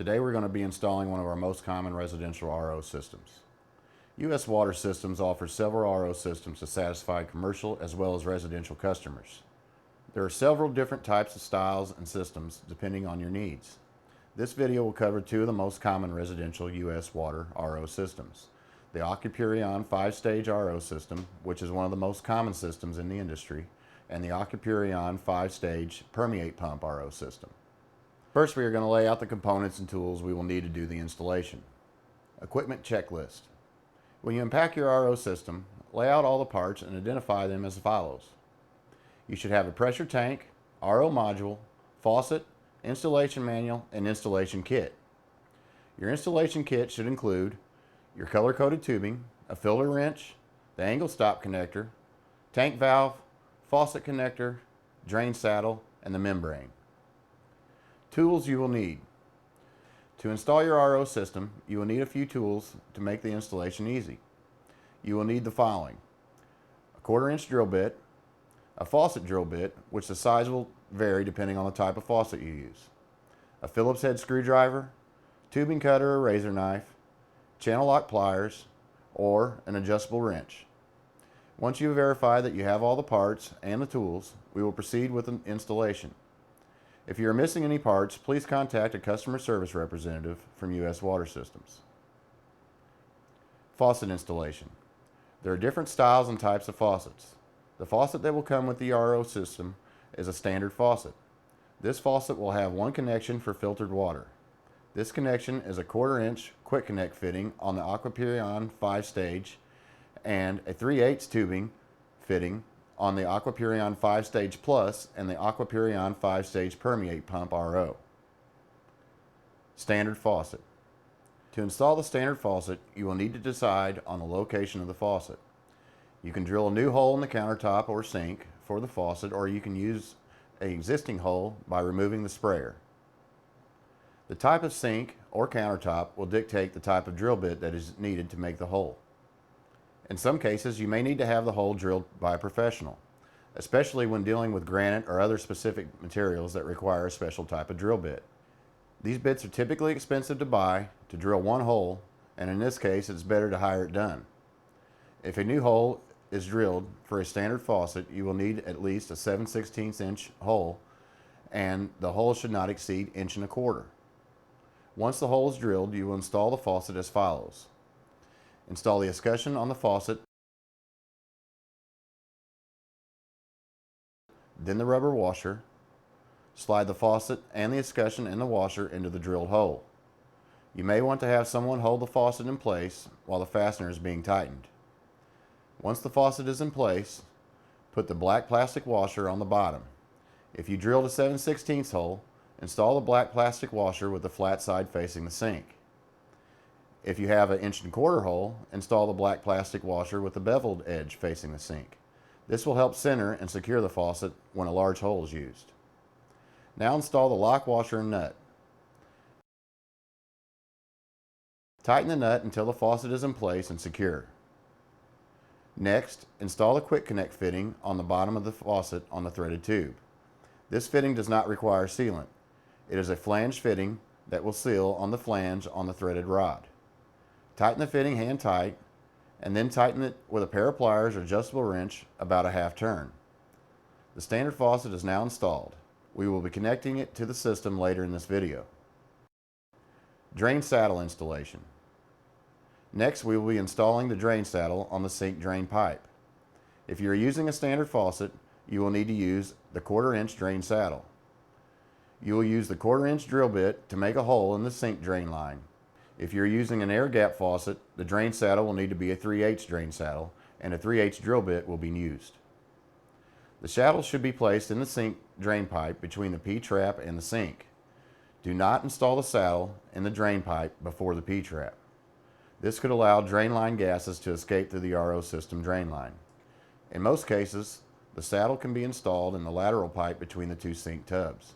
Today we're going to be installing one of our most common residential RO systems. U.S. Water Systems offers several RO systems to satisfy commercial as well as residential customers. There are several different types of styles and systems depending on your needs. This video will cover two of the most common residential U.S. water RO systems. The Aquapurion 5-stage RO system, which is one of the most common systems in the industry, and the Aquapurion 5-stage permeate pump RO system. First, we are going to lay out the components and tools we will need to do the installation. Equipment checklist. When you unpack your RO system, lay out all the parts and identify them as follows. You should have a pressure tank, RO module, faucet, installation manual, and installation kit. Your installation kit should include your color-coded tubing, a filter wrench, the angle stop connector, tank valve, faucet connector, drain saddle, and the membrane. Tools you will need. To install your RO system, you will need a few tools to make the installation easy. You will need the following: a 1/4-inch drill bit, a faucet drill bit, which the size will vary depending on the type of faucet you use, a Phillips head screwdriver, tubing cutter or razor knife, channel lock pliers, or an adjustable wrench. Once you verify that you have all the parts and the tools, we will proceed with the installation. If you are missing any parts, please contact a customer service representative from U.S. Water Systems. Faucet installation. There are different styles and types of faucets. The faucet that will come with the RO system is a standard faucet. This faucet will have one connection for filtered water. This connection is a 1/4-inch quick connect fitting on the Aquapurion 5-stage and a 3/8 tubing fitting on the Aquapurion 5-stage Plus and the Aquapurion 5-stage permeate pump RO. Standard faucet. To install the standard faucet, you will need to decide on the location of the faucet. You can drill a new hole in the countertop or sink for the faucet, or you can use an existing hole by removing the sprayer. The type of sink or countertop will dictate the type of drill bit that is needed to make the hole. In some cases, you may need to have the hole drilled by a professional, especially when dealing with granite or other specific materials that require a special type of drill bit. These bits are typically expensive to buy to drill one hole, and in this case, it's better to hire it done. If a new hole is drilled for a standard faucet, you will need at least a 7/16 inch hole, and the hole should not exceed 1.25 inches. Once the hole is drilled, you will install the faucet as follows. Install the escutcheon on the faucet, then the rubber washer. Slide the faucet and the escutcheon and the washer into the drilled hole. You may want to have someone hold the faucet in place while the fastener is being tightened. Once the faucet is in place, put the black plastic washer on the bottom. If you drilled a 7/16 hole, install the black plastic washer with the flat side facing the sink. If you have an 1.25 inch hole, install the black plastic washer with the beveled edge facing the sink. This will help center and secure the faucet when a large hole is used. Now install the lock washer and nut. Tighten the nut until the faucet is in place and secure. Next, install the quick connect fitting on the bottom of the faucet on the threaded tube. This fitting does not require sealant. It is a flange fitting that will seal on the flange on the threaded rod. Tighten the fitting hand tight, and then tighten it with a pair of pliers or adjustable wrench about a 1/2 turn. The standard faucet is now installed. We will be connecting it to the system later in this video. Drain saddle installation. Next, we will be installing the drain saddle on the sink drain pipe. If you are using a standard faucet, you will need to use the 1/4-inch drain saddle. You will use the 1/4-inch drill bit to make a hole in the sink drain line. If you're using an air gap faucet, the drain saddle will need to be a 3/8 drain saddle, and a 3/8 drill bit will be used. The saddle should be placed in the sink drain pipe between the P-trap and the sink. Do not install the saddle in the drain pipe before the P-trap. This could allow drain line gases to escape through the RO system drain line. In most cases, the saddle can be installed in the lateral pipe between the two sink tubs.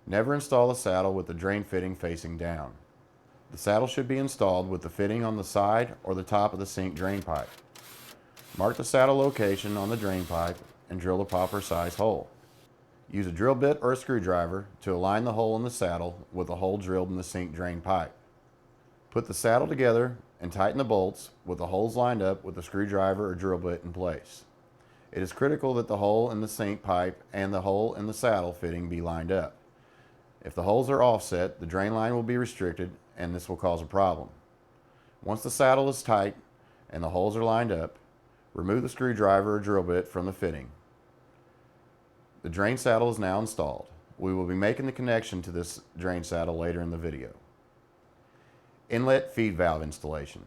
Never install the saddle with the drain fitting facing down. The saddle should be installed with the fitting on the side or the top of the sink drain pipe. Mark the saddle location on the drain pipe and drill the proper size hole. Use a drill bit or a screwdriver to align the hole in the saddle with the hole drilled in the sink drain pipe. Put the saddle together and tighten the bolts with the holes lined up with the screwdriver or drill bit in place. It is critical that the hole in the sink pipe and the hole in the saddle fitting be lined up. If the holes are offset, the drain line will be restricted and this will cause a problem. Once the saddle is tight and the holes are lined up, remove the screwdriver or drill bit from the fitting. The drain saddle is now installed. We will be making the connection to this drain saddle later in the video. Inlet feed valve installation.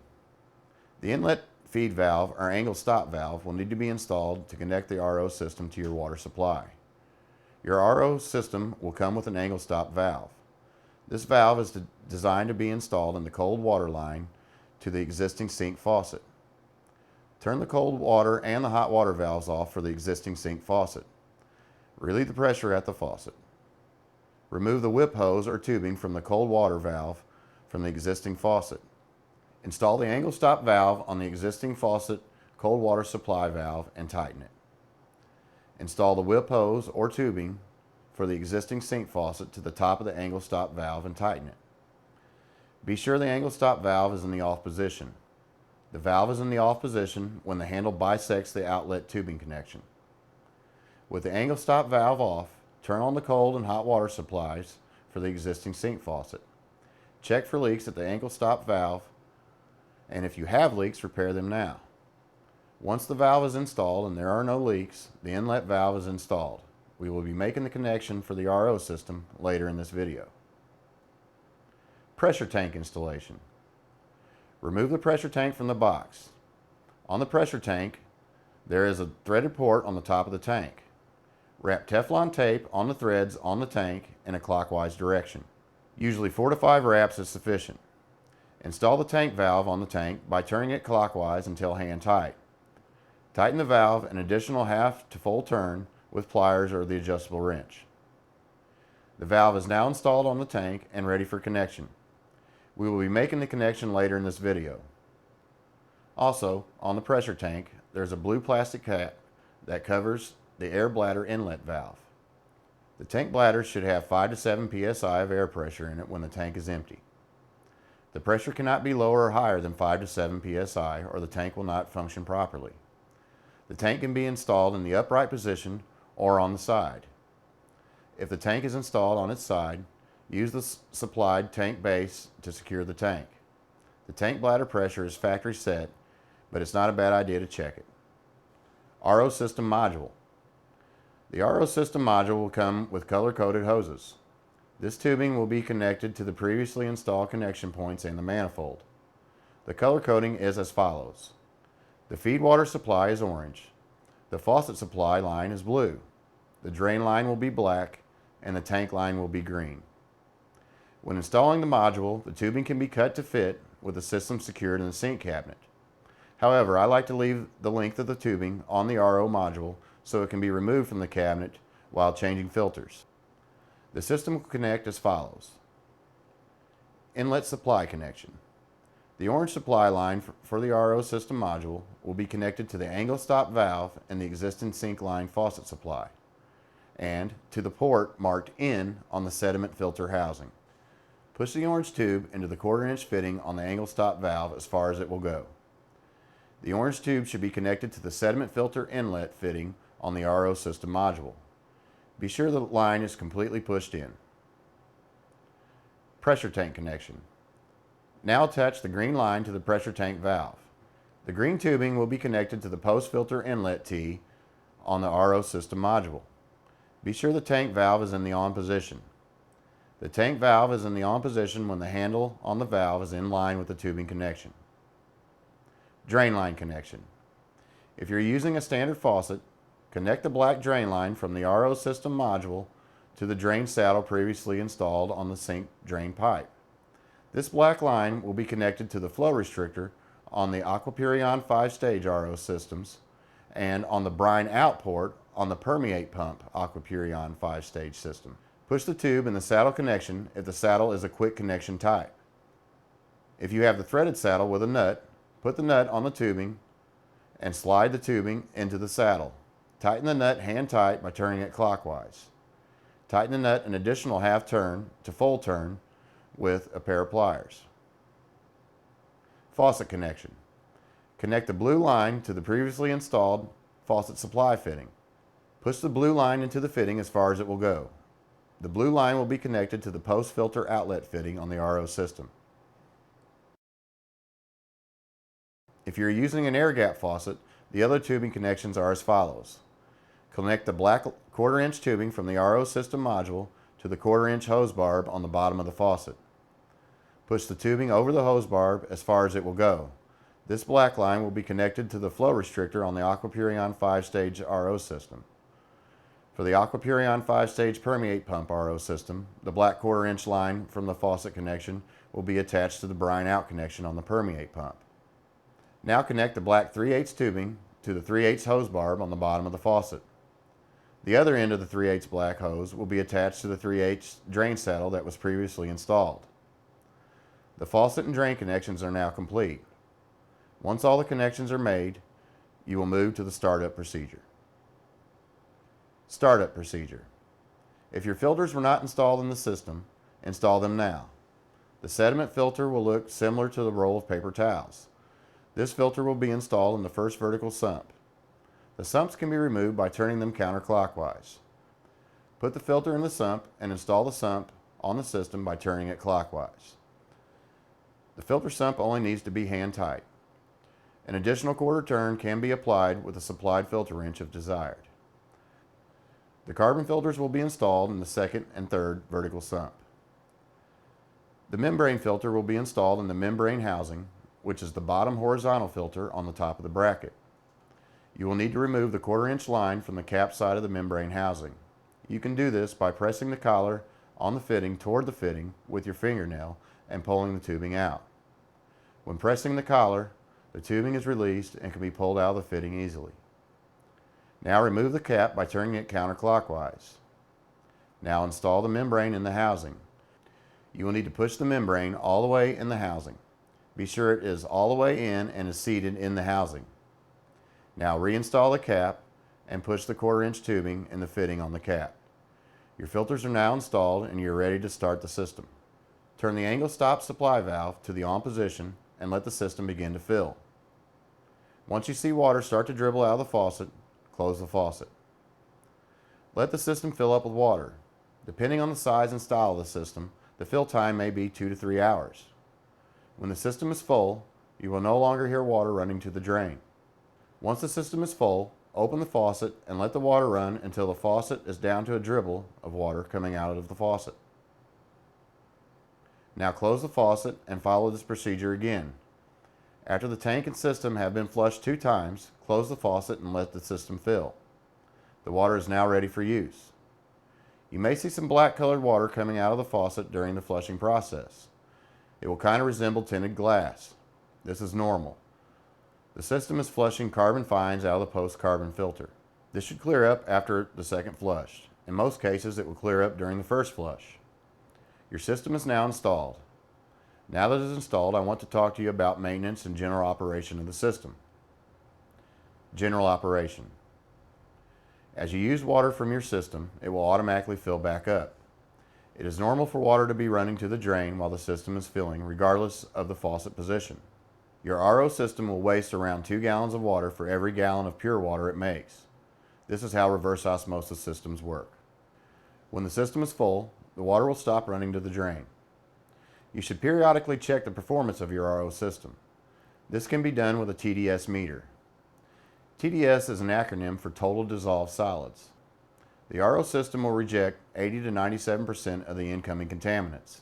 The inlet feed valve or angle stop valve will need to be installed to connect the RO system to your water supply. Your RO system will come with an angle stop valve. This valve is designed to be installed in the cold water line to the existing sink faucet. Turn the cold water and the hot water valves off for the existing sink faucet. Relieve the pressure at the faucet. Remove the whip hose or tubing from the cold water valve from the existing faucet. Install the angle stop valve on the existing faucet cold water supply valve and tighten it. Install the whip hose or tubing for the existing sink faucet to the top of the angle stop valve and tighten it. Be sure the angle stop valve is in the off position. The valve is in the off position when the handle bisects the outlet tubing connection. With the angle stop valve off, turn on the cold and hot water supplies for the existing sink faucet. Check for leaks at the angle stop valve, and if you have leaks, repair them now. Once the valve is installed and there are no leaks, the inlet valve is installed. We will be making the connection for the RO system later in this video. Pressure tank installation. Remove the pressure tank from the box. On the pressure tank, there is a threaded port on the top of the tank. Wrap Teflon tape on the threads on the tank in a clockwise direction. Usually 4 to 5 wraps is sufficient. Install the tank valve on the tank by turning it clockwise until hand tight. Tighten the valve an additional half to full turn with pliers or the adjustable wrench. The valve is now installed on the tank and ready for connection. We will be making the connection later in this video. Also, on the pressure tank, there's a blue plastic cap that covers the air bladder inlet valve. The tank bladder should have 5 to 7 psi of air pressure in it when the tank is empty. The pressure cannot be lower or higher than 5 to 7 psi or the tank will not function properly. The tank can be installed in the upright position or on the side. If the tank is installed on its side, use the supplied tank base to secure the tank. The tank bladder pressure is factory set, but it's not a bad idea to check it. RO system module. The RO system module will come with color-coded hoses. This tubing will be connected to the previously installed connection points and the manifold. The color coding is as follows. The feed water supply is orange. The faucet supply line is blue. The drain line will be black and the tank line will be green. When installing the module, the tubing can be cut to fit with the system secured in the sink cabinet. However, I like to leave the length of the tubing on the RO module so it can be removed from the cabinet while changing filters. The system will connect as follows. Inlet supply connection. The orange supply line for the RO system module will be connected to the angle stop valve and the existing sink line faucet supply, and to the port marked in on the sediment filter housing. Push the orange tube into the 1/4 inch fitting on the angle stop valve as far as it will go. The orange tube should be connected to the sediment filter inlet fitting on the RO system module. Be sure the line is completely pushed in. Pressure tank connection. Now attach the green line to the pressure tank valve. The green tubing will be connected to the post filter inlet T on the RO system module. Be sure the tank valve is in the on position. The tank valve is in the on position when the handle on the valve is in line with the tubing connection. Drain line connection. If you're using a standard faucet, connect the black drain line from the RO system module to the drain saddle previously installed on the sink drain pipe. This black line will be connected to the flow restrictor on the Aquapurion 5-stage RO systems and on the brine out port on the Permeate pump Aquapurion 5-stage system. Push the tube in the saddle connection if the saddle is a quick connection type. If you have the threaded saddle with a nut, put the nut on the tubing and slide the tubing into the saddle. Tighten the nut hand tight by turning it clockwise. Tighten the nut an additional half turn to full turn with a pair of pliers. Faucet connection. Connect the blue line to the previously installed faucet supply fitting. Push the blue line into the fitting as far as it will go. The blue line will be connected to the post filter outlet fitting on the RO system. If you're using an air gap faucet, the other tubing connections are as follows. Connect the black 1/4 inch tubing from the RO system module to the 1/4 inch hose barb on the bottom of the faucet. Push the tubing over the hose barb as far as it will go. This black line will be connected to the flow restrictor on the Aquapurion 5-stage RO system. For the Aquapurion 5-stage permeate pump RO system, the black 1/4 inch line from the faucet connection will be attached to the brine out connection on the permeate pump. Now connect the black 3/8 tubing to the 3/8 hose barb on the bottom of the faucet. The other end of the 3/8 black hose will be attached to the 3/8 drain saddle that was previously installed. The faucet and drain connections are now complete. Once all the connections are made, you will move to the startup procedure. Startup procedure. If your filters were not installed in the system, install them now. The sediment filter will look similar to the roll of paper towels. This filter will be installed in the first vertical sump. The sumps can be removed by turning them counterclockwise. Put the filter in the sump and install the sump on the system by turning it clockwise. The filter sump only needs to be hand tight. An additional 1/4 turn can be applied with a supplied filter wrench if desired. The carbon filters will be installed in the second and third vertical sump. The membrane filter will be installed in the membrane housing, which is the bottom horizontal filter on the top of the bracket. You will need to remove the 1/4 inch line from the cap side of the membrane housing. You can do this by pressing the collar on the fitting toward the fitting with your fingernail and pulling the tubing out. When pressing the collar, the tubing is released and can be pulled out of the fitting easily. Now remove the cap by turning it counterclockwise. Now install the membrane in the housing. You will need to push the membrane all the way in the housing. Be sure it is all the way in and is seated in the housing. Now reinstall the cap and push the 1/4 inch tubing in the fitting on the cap. Your filters are now installed and you're ready to start the system. Turn the angle stop supply valve to the on position and let the system begin to fill. Once you see water start to dribble out of the faucet, close the faucet. Let the system fill up with water. Depending on the size and style of the system, the fill time may be 2 to 3 hours. When the system is full, you will no longer hear water running to the drain. Once the system is full, open the faucet and let the water run until the faucet is down to a dribble of water coming out of the faucet. Now close the faucet and follow this procedure again. After the tank and system have been flushed 2 times, close the faucet and let the system fill. The water is now ready for use. You may see some black colored water coming out of the faucet during the flushing process. It will kind of resemble tinted glass. This is normal. The system is flushing carbon fines out of the post-carbon filter. This should clear up after the second flush. In most cases, it will clear up during the first flush. Your system is now installed. Now that it is installed, I want to talk to you about maintenance and general operation of the system. General operation. As you use water from your system, it will automatically fill back up. It is normal for water to be running to the drain while the system is filling, regardless of the faucet position. Your RO system will waste around 2 gallons of water for every gallon of pure water it makes. This is how reverse osmosis systems work. When the system is full, the water will stop running to the drain. You should periodically check the performance of your RO system. This can be done with a TDS meter. TDS is an acronym for Total Dissolved Solids. The RO system will reject 80 to 97% of the incoming contaminants.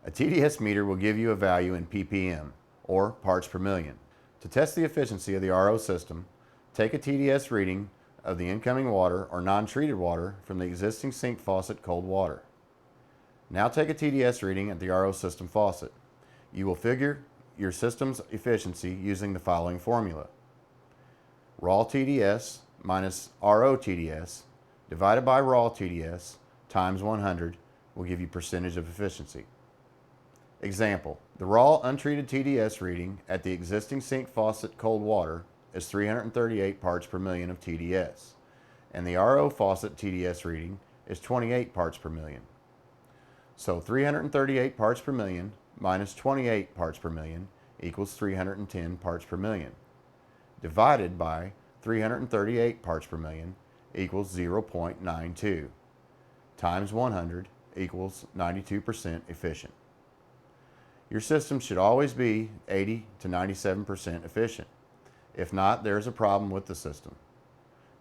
A TDS meter will give you a value in ppm, or parts per million. To test the efficiency of the RO system, take a TDS reading of the incoming water or non-treated water from the existing sink faucet cold water. Now take a TDS reading at the RO system faucet. You will figure your system's efficiency using the following formula. Raw TDS minus RO TDS divided by raw TDS times 100 will give you percentage of efficiency. Example, the raw untreated TDS reading at the existing sink faucet cold water is 338 parts per million of TDS, and the RO faucet TDS reading is 28 parts per million. So 338 parts per million minus 28 parts per million equals 310 parts per million. Divided by 338 parts per million equals 0.92. Times 100 equals 92% efficient. Your system should always be 80 to 97% efficient. If not, there is a problem with the system.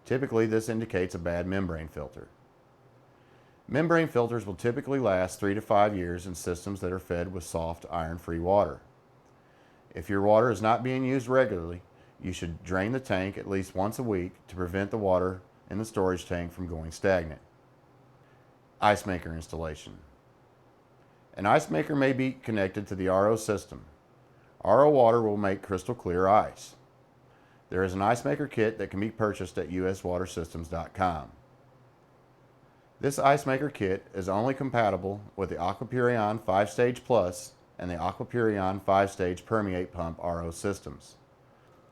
Typically, this indicates a bad membrane filter. Membrane filters will typically last 3 to 5 years in systems that are fed with soft, iron-free water. If your water is not being used regularly, you should drain the tank at least once a week to prevent the water in the storage tank from going stagnant. Ice maker installation. An ice maker may be connected to the RO system. RO water will make crystal clear ice. There is an ice maker kit that can be purchased at uswatersystems.com. This ice maker kit is only compatible with the Aquapurion 5-Stage Plus and the Aquapurion 5-Stage Permeate Pump RO systems.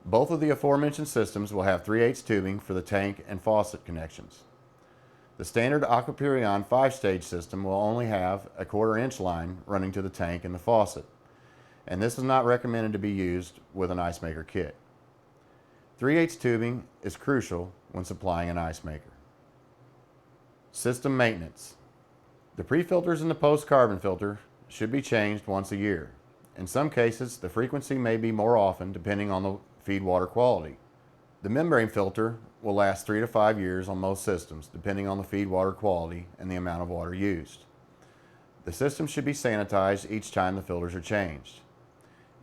Both of the aforementioned systems will have 3/8 tubing for the tank and faucet connections. The standard Aquapurion 5-Stage system will only have a 1/4 inch line running to the tank and the faucet, and this is not recommended to be used with an ice maker kit. 3/8 tubing is crucial when supplying an ice maker. System maintenance. The pre-filters in the post-carbon filter should be changed once a year. In some cases, the frequency may be more often depending on the feed water quality. The membrane filter will last 3 to 5 years on most systems, depending on the feed water quality and the amount of water used. The system should be sanitized each time the filters are changed.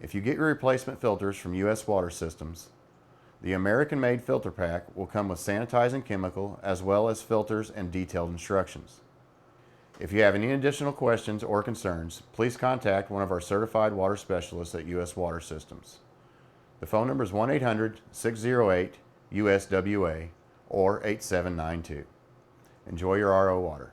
If you get your replacement filters from US Water Systems, the American-made filter pack will come with sanitizing chemical as well as filters and detailed instructions. If you have any additional questions or concerns, please contact one of our certified water specialists at US Water Systems. The phone number is 1-800-608-USWA or 8792. Enjoy your RO water.